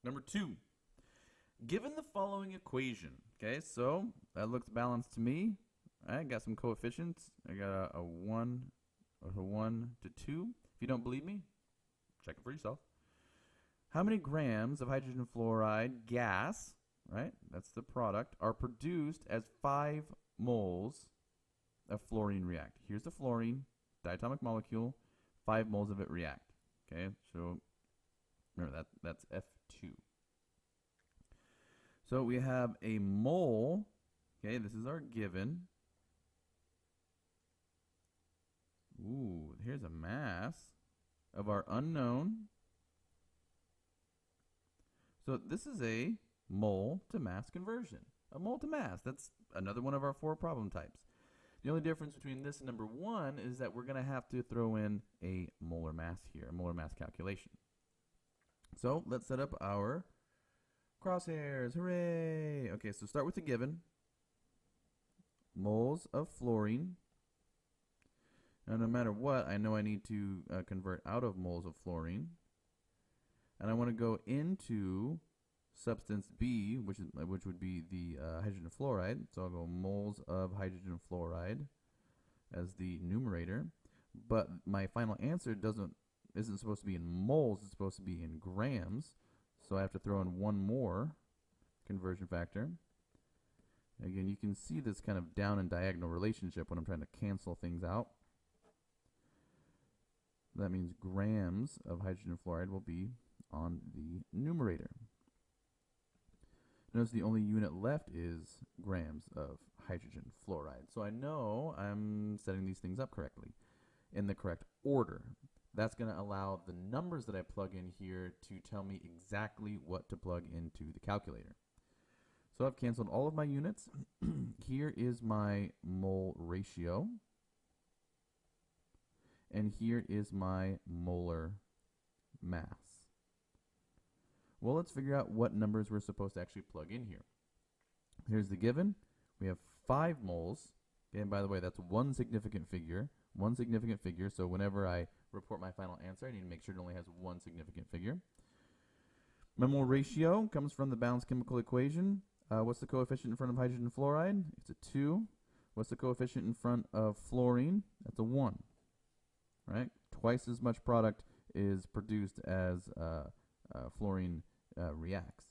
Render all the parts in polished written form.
Number 2, given the following equation, okay, so that looks balanced to me. I got some coefficients. I got a 1 to 2. If you don't believe me, check it for yourself. How many grams of hydrogen fluoride gas, right, that's the product, are produced as 5 moles of fluorine react? Here's the fluorine, diatomic molecule, 5 moles of it react. Okay, so remember that's F2. So we have a mole, okay, this is our given. Ooh, here's a mass of our unknown. So this is a mole to mass conversion. A mole to mass, that's another one of our 4 problem types. The only difference between this and number 1 is that we're going to have to throw in a molar mass here, a molar mass calculation. So let's set up our crosshairs. Hooray! Okay, so start with the given. Moles of fluorine. Now, no matter what, I know I need to convert out of moles of fluorine. And I want to go into substance B, which would be the hydrogen fluoride. So I'll go moles of hydrogen fluoride as the numerator. But my final answer isn't supposed to be in moles, it's supposed to be in grams. So I have to throw in one more conversion factor. Again, you can see this kind of down and diagonal relationship when I'm trying to cancel things out. That means grams of hydrogen fluoride will be on the numerator. Notice the only unit left is grams of hydrogen fluoride. So I know I'm setting these things up correctly in the correct order. That's going to allow the numbers that I plug in here to tell me exactly what to plug into the calculator. So I've canceled all of my units. Here is my mole ratio. And here is my molar mass. Well, let's figure out what numbers we're supposed to actually plug in here. Here's the given. We have 5 moles. Okay, and by the way, that's one significant figure. One significant figure. So whenever I report my final answer, I need to make sure it only has one significant figure. My mole ratio comes from the balanced chemical equation. What's the coefficient in front of hydrogen fluoride? It's a 2. What's the coefficient in front of fluorine? That's a 1. Right? Twice as much product is produced as fluorine reacts.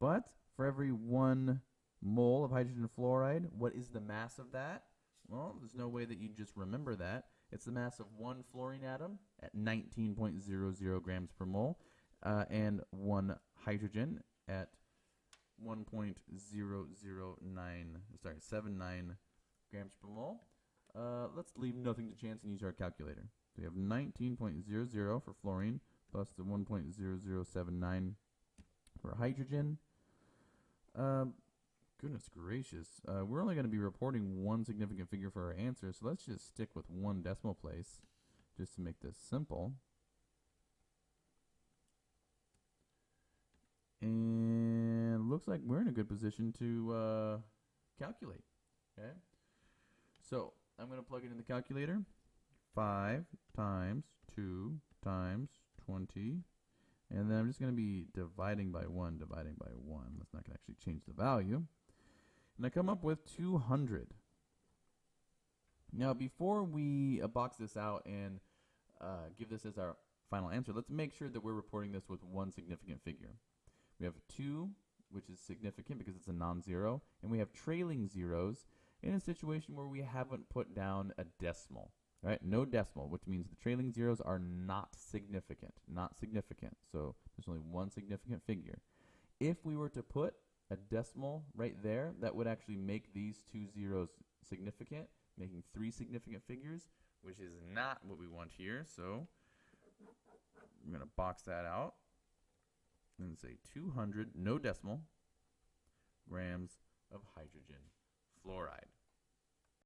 But for every 1 mole of hydrogen fluoride, what is the mass of that? Well, there's no way that you just remember that. It's the mass of 1 fluorine atom at 19.00 grams per mole and 1 hydrogen at 79 grams per mole. Let's leave nothing to chance and use our calculator. So we have 19.00 for fluorine plus the 1.0079 for hydrogen. Goodness gracious. We're only going to be reporting one significant figure for our answer, so let's just stick with 1 decimal place just to make this simple. And looks like we're in a good position to calculate. Okay, so I'm going to plug it in the calculator. 5 times 2 times 20. And then I'm just going to be dividing by 1, dividing by 1. That's not going to actually change the value. And I come up with 200. Now, before we box this out and give this as our final answer, let's make sure that we're reporting this with one significant figure. We have 2, which is significant because it's a non-zero, and we have trailing zeros in a situation where we haven't put down a decimal. Right? No decimal, which means the trailing zeros are not significant. Not significant. So there's only one significant figure. If we were to put a decimal right there, that would actually make these 2 zeros significant, making 3 significant figures, which is not what we want here. So I'm going to box that out and say 200, no decimal, grams of hydrogen fluoride.